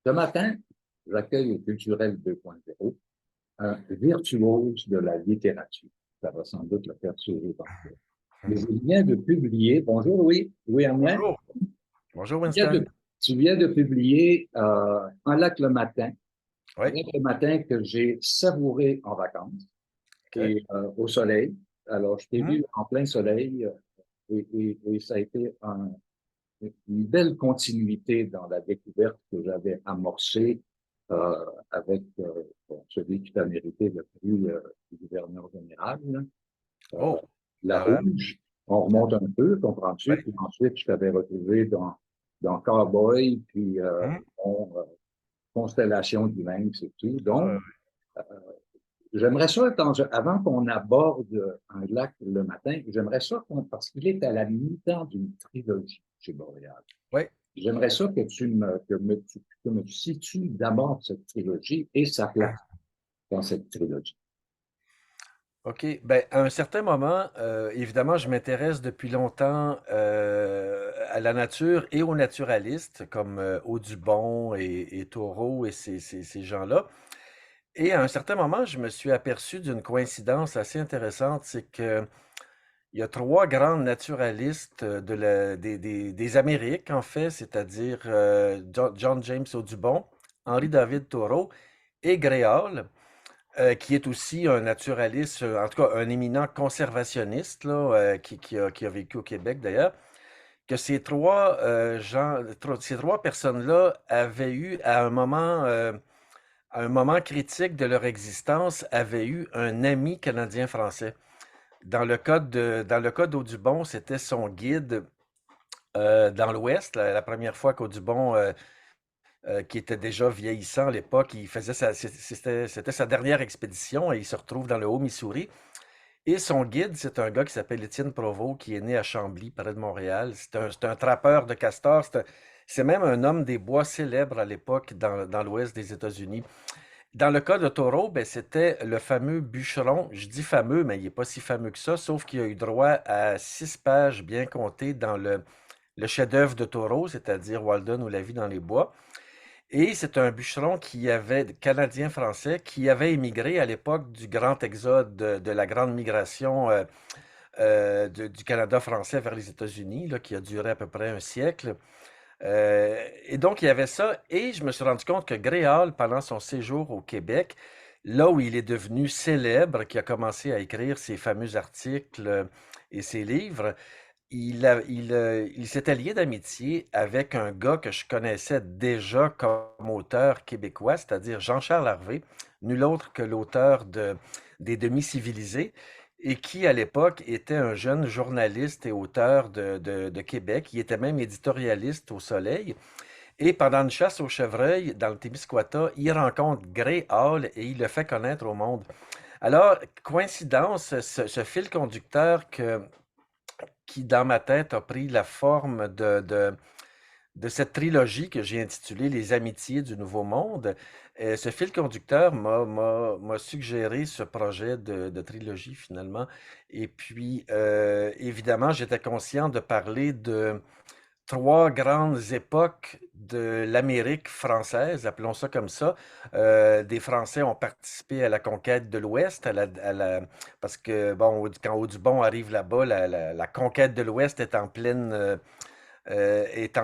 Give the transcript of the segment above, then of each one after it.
Ce matin, j'accueille au Culturel 2.0 un virtuose de la littérature. Ça va sans doute le faire sourire parfois. Mais il vient de publier, bonjour Louis, Louis Hermel, Bonjour. Bonjour tu viens Winston. de, tu viens de publier un Oui, lac le matin que j'ai savouré en vacances OK. et au soleil. Alors, je t'ai Mhm. vu en plein soleil et ça a été une belle continuité dans la découverte que j'avais amorcée avec bon, celui qui t'a mérité le prix du gouverneur général, là, euh, Oh, La alors, Rouge. On remonte un peu, comprends-tu? oui. Puis ensuite, je t'avais retrouvé dans Cowboy, puis Mhm. bon, Constellation du même, c'est tout. Ouais, Donc, j'aimerais ça, avant qu'on aborde un lac le matin, j'aimerais ça, parce qu'il est à la mi-temps d'une trilogie chez Boréal. ouais. J'aimerais ça que me situes d'abord cette trilogie et sa place dans cette trilogie. OK. Ben, à un certain moment, évidemment, je m'intéresse depuis longtemps à la nature et aux naturalistes comme Audubon et Thoreau et ces gens-là. Et à un certain moment, je me suis aperçu d'une coïncidence assez intéressante, c'est que il y a trois grands naturalistes des Amériques, en fait, c'est-à-dire John James Audubon, Henri David Thoreau et Gray Hall, qui est aussi un naturaliste, en tout cas un éminent conservationniste, là, qui a vécu au Québec d'ailleurs, que ces trois personnes-là avaient eu à un moment critique de leur existence, avaient eu un ami canadien-français. Dans le cas d'Audubon, c'était son guide dans l'Ouest. La première fois qu'Audubon, qui était déjà vieillissant à l'époque, c'était sa dernière expédition et il se retrouve dans le Haut-Missouri. Et son guide, c'est un gars qui s'appelle Étienne Provost, qui est né à Chambly, près de Montréal. C'est un trappeur de castors. C'est même un homme des bois célèbre à l'époque dans l'Ouest des États-Unis. Dans le cas de Taureau, ben, c'était le fameux bûcheron. Je dis fameux, mais il n'est pas si fameux que ça, sauf qu'il a eu droit à 6 pages bien comptées dans le chef-d'œuvre de Taureau, c'est-à-dire Walden ou La vie dans les bois. Et c'est un bûcheron canadien-français, qui avait émigré à l'époque du grand exode, de la grande migration du Canada français vers les États-Unis, là, qui a duré à peu près un siècle. Et donc, il y avait ça. Et je me suis rendu compte que Gréal, pendant son séjour au Québec, là où il est devenu célèbre, qui a commencé à écrire ses fameux articles et ses livres, il s'était lié d'amitié avec un gars que je connaissais déjà comme auteur québécois, c'est-à-dire Jean-Charles Harvey, nul autre que l'auteur des Demi-civilisés, et qui, à l'époque, était un jeune journaliste et auteur de Québec. Il était même éditorialiste au Soleil. Et pendant une chasse au chevreuil dans le Témiscouata, il rencontre Gray Hall et il le fait connaître au monde. Alors, coïncidence, ce fil conducteur qui, dans ma tête, a pris la forme de cette trilogie que j'ai intitulée Les Amitiés du Nouveau Monde. Ce fil conducteur m'a suggéré ce projet de trilogie finalement. Et puis, évidemment, j'étais conscient de parler de trois grandes époques de l'Amérique française, appelons ça comme ça. Des Français ont participé à la conquête de l'Ouest, parce que bon, quand Audubon arrive là-bas, la conquête de l'Ouest est en pleine, est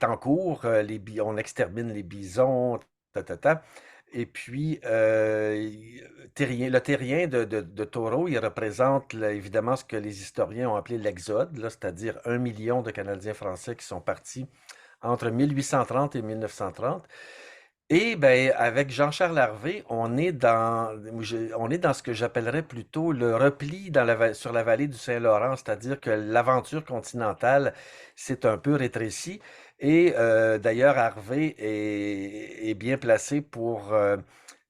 en cours. On extermine les bisons, ta, ta, ta. Et puis, le terrien de Taureau, il représente là, évidemment ce que les historiens ont appelé l'exode, là, c'est-à-dire 1 million de Canadiens français qui sont partis entre 1830 et 1930. Et ben, avec Jean-Charles Harvey, on est dans ce que j'appellerais plutôt le repli sur la vallée du Saint-Laurent, c'est-à-dire que l'aventure continentale s'est un peu rétrécie. Et d'ailleurs, Harvey est bien placé pour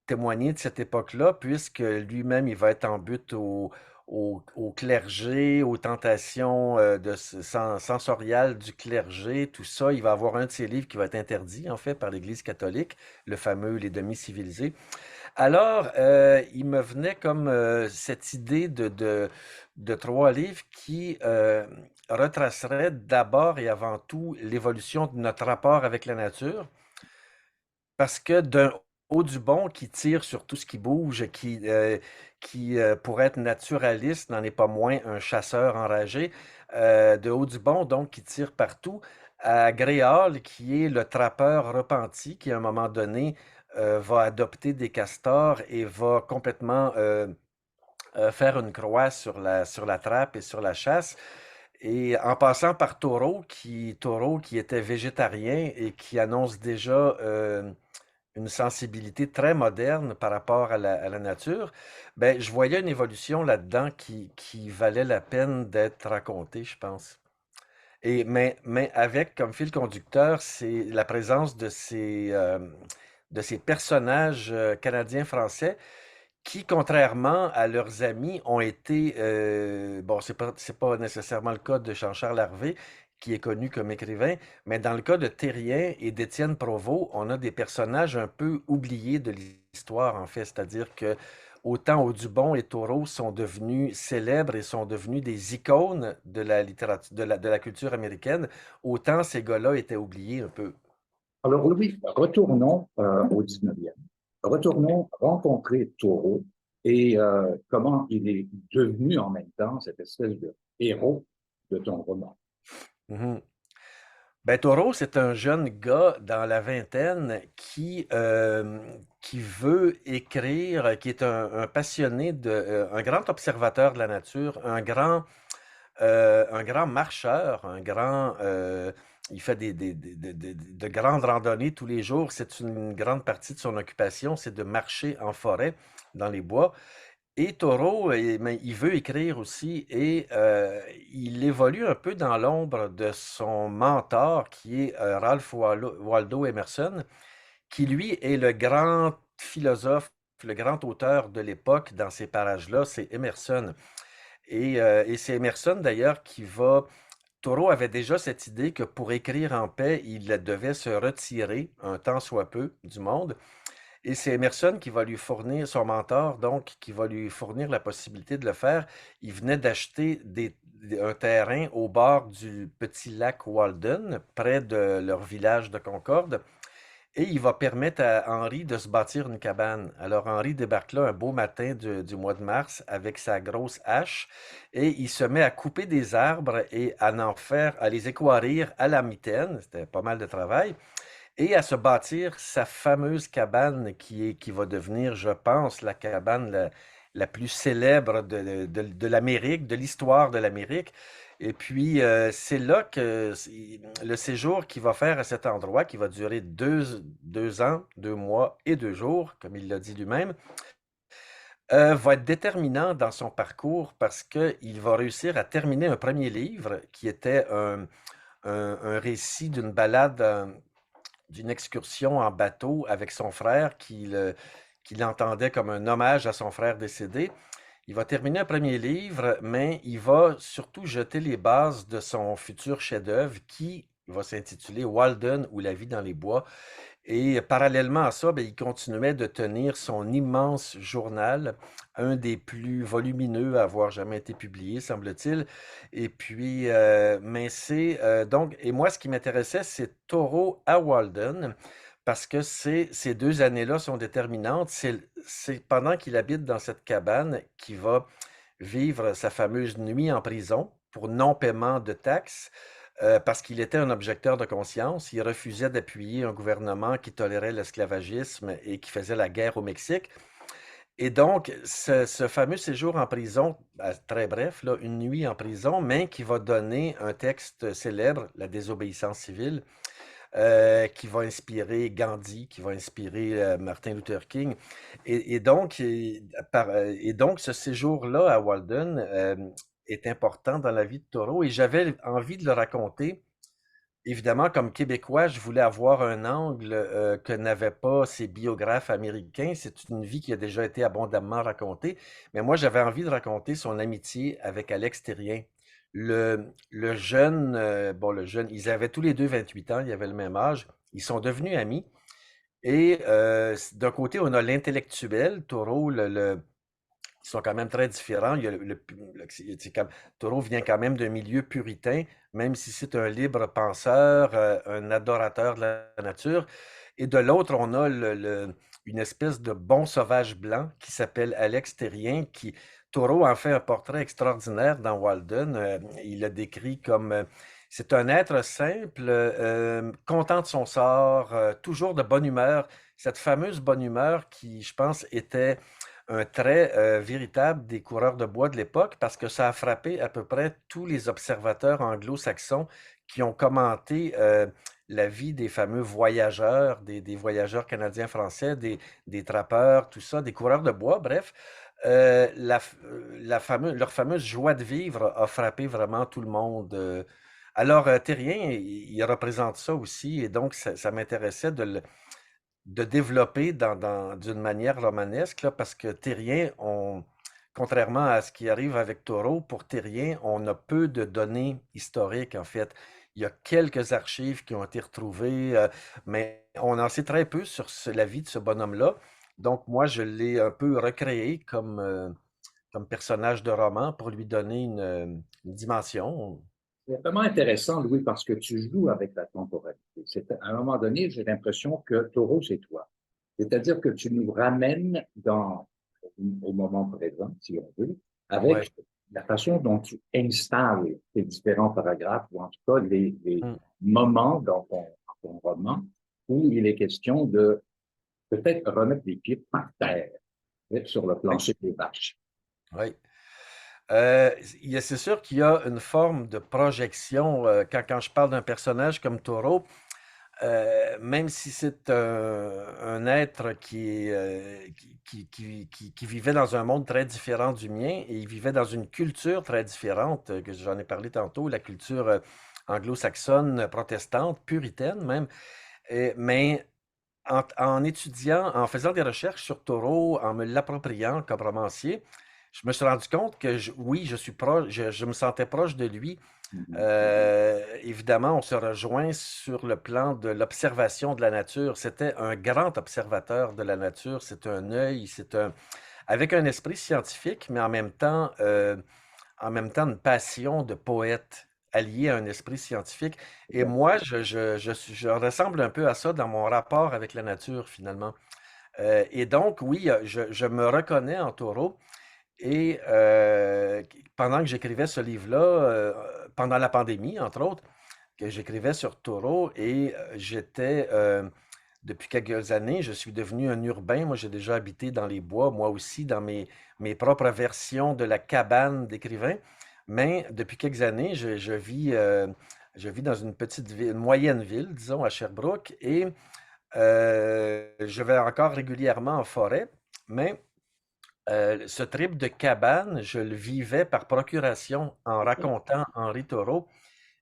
témoigner de cette époque-là, puisque lui-même, il va être en but au clergé, aux tentations sensoriales du clergé, tout ça. Il va avoir un de ses livres qui va être interdit, en fait, par l'Église catholique, le fameux Les Demi-civilisés. Alors, il me venait comme cette idée de trois livres qui retraceraient d'abord et avant tout l'évolution de notre rapport avec la nature, parce que d'un Audubon qui tire sur tout ce qui bouge, pour être naturaliste, n'en est pas moins un chasseur enragé, de Audubon, donc, qui tire partout, à Gréhal, qui est le trappeur repenti, qui, à un moment donné, va adopter des castors et va complètement faire une croix sur la trappe et sur la chasse. Et en passant par Taureau qui était végétarien et qui annonce déjà une sensibilité très moderne par rapport à la nature, ben, je voyais une évolution là-dedans qui valait la peine d'être racontée, je pense. Mais avec comme fil conducteur, c'est la présence de ces personnages canadiens-français qui, contrairement à leurs amis, ont été, bon, c'est pas nécessairement le cas de Jean-Charles Harvey, qui est connu comme écrivain, mais dans le cas de Thérien et d'Étienne Provost, on a des personnages un peu oubliés de l'histoire, en fait. C'est-à-dire que autant Audubon et Thoreau sont devenus célèbres et sont devenus des icônes de la littérature, de la culture américaine, autant ces gars-là étaient oubliés un peu. Alors Louis, retournons au 19e. Retournons rencontrer Taureau et comment il est devenu en même temps cette espèce de héros de ton roman. Mhm. Ben, Taureau, c'est un jeune gars dans la vingtaine qui veut écrire, qui est un passionné un grand observateur de la nature, un grand marcheur, il fait de grandes randonnées tous les jours. C'est une grande partie de son occupation, c'est de marcher en forêt, dans les bois. Et Taureau, mais il veut écrire aussi et il évolue un peu dans l'ombre de son mentor qui est Ralph Waldo Emerson, qui lui est le grand philosophe, le grand auteur de l'époque dans ces parages-là, c'est Emerson. Et c'est Emerson d'ailleurs qui va... Taureau avait déjà cette idée que pour écrire en paix, il devait se retirer un temps soit peu du monde. Et c'est Emerson qui va lui fournir, son mentor, donc, qui va lui fournir la possibilité de le faire. Il venait d'acheter un terrain au bord du petit lac Walden, près de leur village de Concorde, et il va permettre à Henri de se bâtir une cabane. Alors Henri débarque là un beau matin du mois de mars avec sa grosse hache, et il se met à couper des arbres et à les équarrir à la mitaine. C'était pas mal de travail et à se bâtir sa fameuse cabane qui va devenir, je pense, la cabane la plus célèbre de l'Amérique, de l'histoire de l'Amérique. Et puis, c'est là que le séjour qu'il va faire à cet endroit, qui va durer 2 ans, 2 mois et 2 jours, comme il l'a dit lui-même, va être déterminant dans son parcours parce qu'il va réussir à terminer un premier livre qui était un récit d'une balade d'une excursion en bateau avec son frère qu'il entendait comme un hommage à son frère décédé. Il va terminer un premier livre, mais il va surtout jeter les bases de son futur chef-d'œuvre qui va s'intituler Walden ou La vie dans les bois. Et parallèlement à ça, ben, il continuait de tenir son immense journal, un des plus volumineux à avoir jamais été publié, semble-t-il. Et puis, mais donc, et moi, ce qui m'intéressait, c'est Taureau à Walden, parce que ces 2 années-là sont déterminantes. C'est pendant qu'il habite dans cette cabane qu'il va vivre sa fameuse nuit en prison pour non-paiement de taxes parce qu'il était un objecteur de conscience. Il refusait d'appuyer un gouvernement qui tolérait l'esclavagisme et qui faisait la guerre au Mexique. Et donc, ce fameux séjour en prison, très bref, là, une nuit en prison, mais qui va donner un texte célèbre, La désobéissance civile, qui va inspirer Gandhi, qui va inspirer Martin Luther King. Et donc, ce séjour-là à Walden est important dans la vie de Thoreau et j'avais envie de le raconter. Évidemment, comme Québécois, je voulais avoir un angle que n'avaient pas ces biographes américains. C'est une vie qui a déjà été abondamment racontée. Mais moi, j'avais envie de raconter son amitié avec Alex Thérien. Le jeune, le jeune, ils avaient tous les deux 28 ans, ils avaient le même âge. Ils sont devenus amis. Et d'un côté, on a l'intellectuel, Thoreau, qui sont quand même très différents. Il y a Thoreau vient quand même d'un milieu puritain, même si c'est un libre penseur, un adorateur de la nature. Et de l'autre, on a une espèce de bon sauvage blanc qui s'appelle Alex Terrien, qui Thoreau en fait un portrait extraordinaire dans Walden. Il l'a décrit comme c'est un être simple, content de son sort, toujours de bonne humeur. Cette fameuse bonne humeur qui, je pense, était un trait véritable des coureurs de bois de l'époque parce que ça a frappé à peu près tous les observateurs anglo-saxons qui ont commenté la vie des fameux voyageurs, des voyageurs canadiens-français, des trappeurs, tout ça, des coureurs de bois, bref. Leur fameuse joie de vivre a frappé vraiment tout le monde. Alors, Terrien, il représente ça aussi, et donc ça m'intéressait de développer d'une manière romanesque, là, parce que Terrien, contrairement à ce qui arrive avec Thoreau, pour Terrien, on a peu de données historiques, en fait. Il y a quelques archives qui ont été retrouvées, mais on en sait très peu sur la vie de ce bonhomme-là. Donc, moi, je l'ai un peu recréé comme personnage de roman pour lui donner une dimension. C'est vraiment intéressant, Louis, parce que tu joues avec la temporalité. À un moment donné, j'ai l'impression que Taureau, c'est toi. C'est-à-dire que tu nous ramènes au moment présent, si on veut, Ouais. avec la façon dont tu installes tes différents paragraphes, ou en tout cas les Mm. moments dans ton roman, où il est question de peut-être remettre les pieds par terre, sur le Oui. plancher des vaches. Oui. C'est sûr qu'il y a une forme de projection quand je parle d'un personnage comme Taureau, même si c'est un être qui vivait dans un monde très différent du mien et il vivait dans une culture très différente, que j'en ai parlé tantôt, la culture anglo-saxonne, protestante, puritaine même. Mais en étudiant, en faisant des recherches sur Taureau, en me l'appropriant comme romancier, je me suis rendu compte que oui, je suis proche, je me sentais proche de lui. Mhm. Évidemment, on se rejoint sur le plan de l'observation de la nature. C'était un grand observateur de la nature. C'est un œil, avec un esprit scientifique, mais en même temps une passion de poète alliée à un esprit scientifique. Et moi, je ressemble un peu à ça dans mon rapport avec la nature, finalement. Et donc, oui, je me reconnais en taureau. Et pendant que j'écrivais ce livre-là, pendant la pandémie, entre autres, que j'écrivais sur taureau, et depuis quelques années, je suis devenu un urbain. Moi, j'ai déjà habité dans les bois, moi aussi, dans mes propres versions de la cabane d'écrivain. Mais depuis quelques années, je vis dans une petite ville, une moyenne ville, disons, à Sherbrooke, et je vais encore régulièrement en forêt. Mais ce trip de cabane, je le vivais par procuration en racontant Henri Thoreau.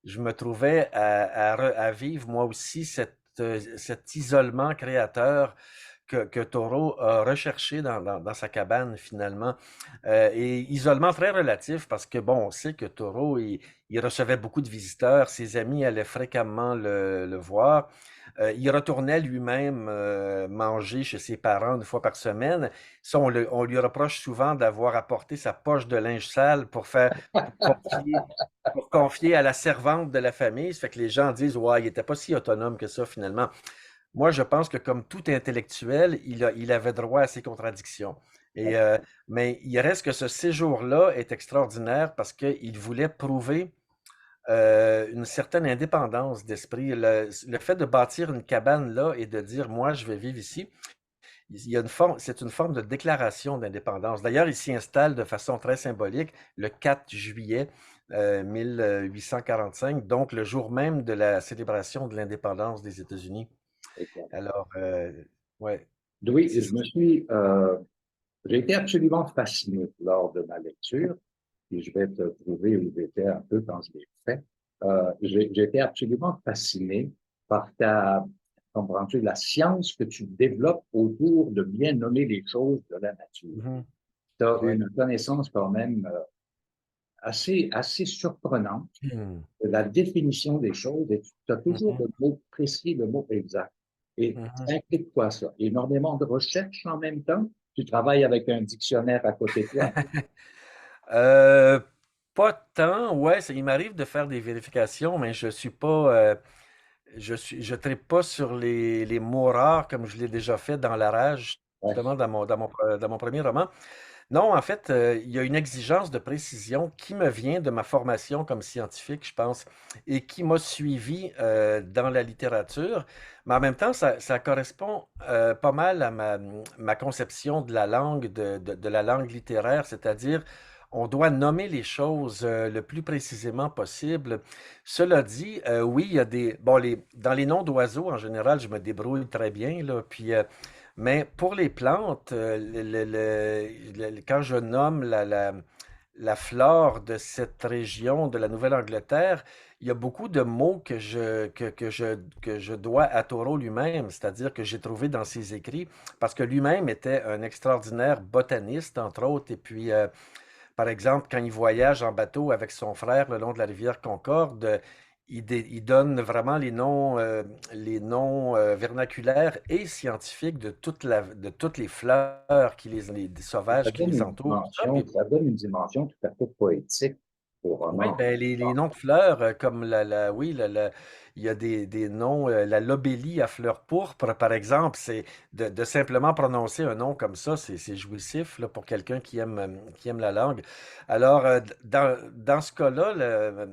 Je me trouvais à vivre moi aussi cet isolement créateur que Thoreau a recherché dans sa cabane finalement. Et isolement très relatif parce que bon, on sait que Thoreau, il recevait beaucoup de visiteurs, ses amis allaient fréquemment le voir. Il retournait lui-même manger chez ses parents une fois par semaine. Ça, on lui reproche souvent d'avoir apporté sa poche de linge sale pour confier à la servante de la famille. Ça fait que les gens disent, ouais, il n'était pas si autonome que ça finalement. Moi, je pense que comme tout intellectuel, il avait droit à ses contradictions. Mais il reste que ce séjour-là est extraordinaire parce qu'il voulait prouver une certaine indépendance d'esprit. Le fait de bâtir une cabane là et de dire, moi, je vais vivre ici, c'est une forme de déclaration d'indépendance. D'ailleurs, il s'y installe de façon très symbolique le 4 juillet 1845, donc le jour même de la célébration de l'indépendance des États-Unis. Alors, ouais, Oui, c'est ça. j'ai été absolument fasciné lors de ma lecture, et je vais te prouver où j'étais un peu quand je l'ai fait. J'ai été absolument fasciné par comprends-tu, la science que tu développes autour de bien nommer les choses de la nature. Mhm. Tu as Ouais. une connaissance quand même assez surprenante Hmm. de la définition des choses et tu as toujours Mhm. le mot précis, le mot exact. Et Mhm. ça implique quoi ça? Énormément de recherche en même temps? Tu travailles avec un dictionnaire à côté de toi. Euh, Pas tant, ouais, il m'arrive de faire des vérifications, mais je suis pas, je trippe pas sur les mots rares comme je l'ai déjà fait dans La Rage, Ouais. justement dans mon premier roman. Non, en fait, il y a une exigence de précision qui me vient de ma formation comme scientifique, je pense, et qui m'a suivi dans la littérature. Mais en même temps, ça correspond pas mal à ma conception de la langue, de la langue littéraire, c'est-à-dire on doit nommer les choses le plus précisément possible. Cela dit, oui, il y a bon, dans les noms d'oiseaux, en général, je me débrouille très bien, là, puis mais pour les plantes, quand je nomme la flore de cette région de la Nouvelle-Angleterre, il y a beaucoup de mots que je dois à Thoreau lui-même, c'est-à-dire que j'ai trouvé dans ses écrits, parce que lui-même était un extraordinaire botaniste, entre autres, et puis par exemple, quand il voyage en bateau avec son frère le long de la rivière Concorde, il donne vraiment les noms vernaculaires et scientifiques de toutes les fleurs les sauvages qui les entourent. Tout ça. Puis, Ça donne une dimension tout à fait poétique au oui, roman. ben les noms de fleurs, comme oui, il y a des noms, la lobélie à fleurs pourpres, par exemple, c'est de simplement prononcer un nom comme ça, c'est jouissif là, pour quelqu'un qui aime la langue. Alors, dans ce cas-là,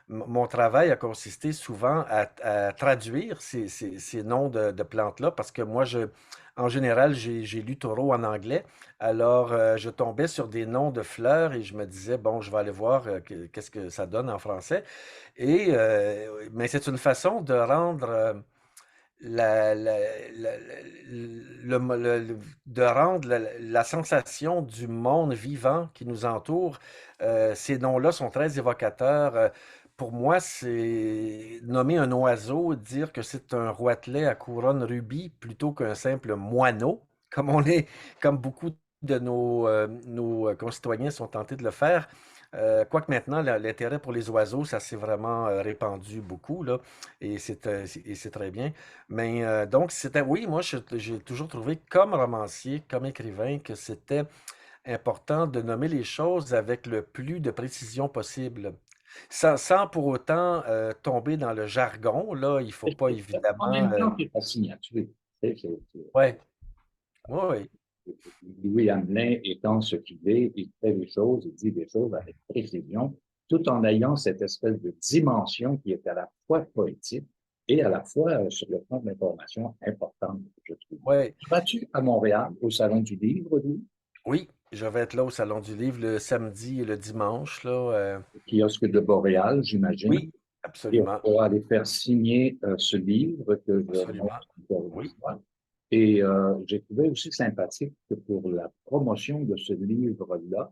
mon travail a consisté souvent à traduire ces noms de plantes-là, parce que moi, en général, j'ai lu Thoreau en anglais. Alors, je tombais sur des noms de fleurs et je me disais, bon, je vais aller voir qu'est-ce que ça donne en français. Mais c'est une façon de rendre la, la- la- de rendre la sensation du monde vivant qui nous entoure. Ces noms-là sont très évocateurs. Pour moi, c'est nommer un oiseau, dire que c'est un roitelet à couronne rubis plutôt qu'un simple moineau, comme beaucoup de nos concitoyens sont tentés de le faire. Quoique maintenant, l'intérêt pour les oiseaux, ça s'est vraiment répandu beaucoup, là, et c'est très bien. Mais donc, oui, moi, j'ai toujours trouvé comme romancier, comme écrivain, que c'était important de nommer les choses avec le plus de précision possible. Sans pour autant tomber dans le jargon, là, il faut pas En évidemment. même temps, c'est ta signature. Ouais, ouais, Louis Hamelin étant ce qu'il est, il fait les choses, il dit des choses avec précision, tout en ayant cette espèce de dimension qui est à la fois poétique et à la fois, sur le plan de l'information, importante, je trouve. ouais. Vas-tu à Montréal, au Salon du Livre, Louis? Oui, je vais être là au Salon du Livre le samedi et le dimanche, là. Au kiosque de Boréal, j'imagine, Oui, et on absolument, pourra aller faire signer ce livre que je montre absolument. encore une Oui. fois. Et j'ai trouvé aussi sympathique que pour la promotion de ce livre-là,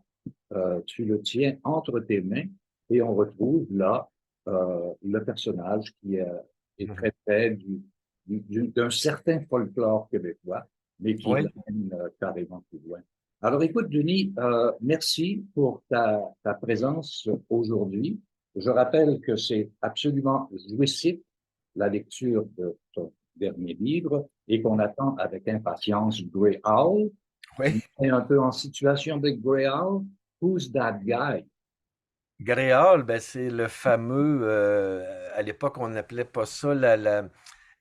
tu le tiens entre tes mains et on retrouve là le personnage qui est Mhm. très près d'un certain folklore québécois, mais qui Oui. l'amène carrément plus loin. Alors écoute, Denis, merci pour ta présence aujourd'hui. Je rappelle que c'est absolument jouissif la lecture de ton dernier livre et qu'on attend avec impatience Grey Owl. Tu Oui. es un peu en situation de Grey Owl. Who's that guy? Gréol, ben, c'est le fameux, à l'époque, on n'appelait pas ça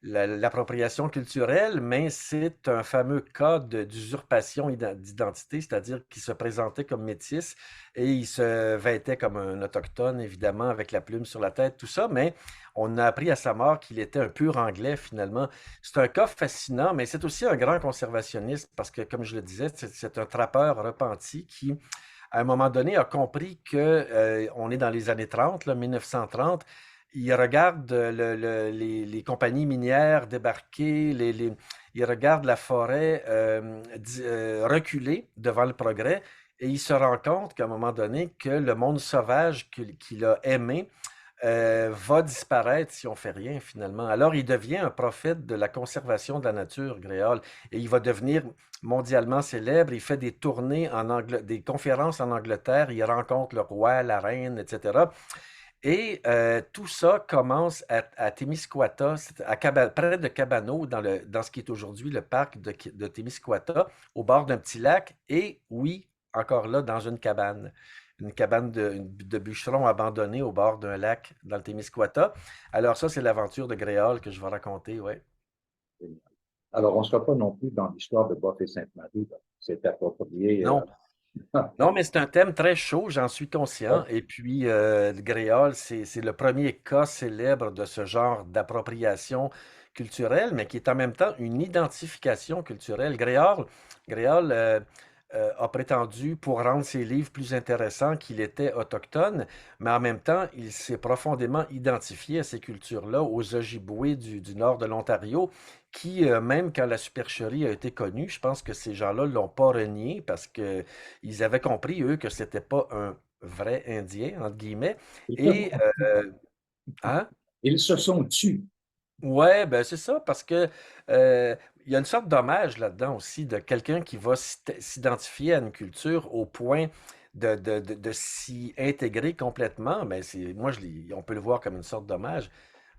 l'appropriation culturelle, mais c'est un fameux cas d'usurpation d'identité, c'est-à-dire qu'il se présentait comme métis et il se vêtait comme un autochtone, évidemment, avec la plume sur la tête, tout ça, mais on a appris à sa mort qu'il était un pur anglais, finalement. C'est un cas fascinant, mais c'est aussi un grand conservationniste parce que, comme je le disais, c'est un trappeur repenti qui à un moment donné, a compris que on est dans les années 30, là, 1930. Il regarde les compagnies minières débarquer, il regarde la forêt reculer devant le progrès et il se rend compte qu'à un moment donné, que le monde sauvage qu'il a aimé va disparaître si on fait rien finalement. Alors il devient un prophète de la conservation de la nature, Gréol, et il va devenir mondialement célèbre. Il fait des tournées des conférences en Angleterre, il rencontre le roi, la reine, etc. Et tout ça commence à Témiscouata, près de Cabano, dans ce qui est aujourd'hui le parc de Témiscouata, au bord d'un petit lac, et oui, encore là, dans une cabane de bûcheron abandonnée au bord d'un lac dans le Témiscouata. Alors ça, c'est l'aventure de Gréole que je vais raconter, ouais. Alors, on ne sera pas non plus dans l'histoire de Bof et Sainte-Marie. C'est approprié. Non, non, mais c'est un thème très chaud, j'en suis Ouais. conscient. Et puis, le Gréole, c'est le premier cas célèbre de ce genre d'appropriation culturelle, mais qui est en même temps une identification culturelle. Gréole a prétendu, pour rendre ses livres plus intéressants, qu'il était autochtone, mais en même temps, il s'est profondément identifié à ces cultures-là, aux Ojibwés du nord de l'Ontario, qui, même quand la supercherie a été connue, je pense que ces gens-là ne l'ont pas renié parce que ils avaient compris, eux, que c'était pas un vrai Indien, entre guillemets. Ils se Et, sont tus. hein? Ils se sont tus. Ouais, ben c'est ça, parce que euh, il y a une sorte d'hommage là-dedans aussi de quelqu'un qui va s'identifier à une culture au point de s'y intégrer complètement. Mais moi, on peut le voir comme une sorte d'hommage.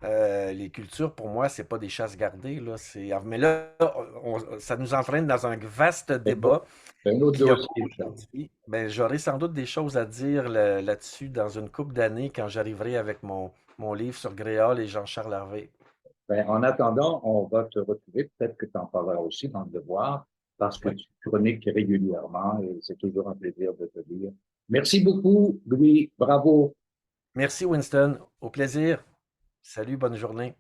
Les cultures, pour moi, c'est pas des chasses gardées, là. Mais là, ça nous entraîne dans un vaste débat C'est un autre qui a dossier, ça. aujourd'hui. Ben, j'aurai sans doute des choses à dire là-dessus dans une couple d'années quand j'arriverai avec mon livre sur Gréole et Jean-Charles Hervé. Ben, en attendant, on va te retrouver. Peut-être que tu en parleras aussi dans le devoir, parce que Oui. tu chroniques régulièrement et c'est toujours un plaisir de te lire. Merci beaucoup, Louis. Bravo. Merci, Winston. Au plaisir. Salut, bonne journée.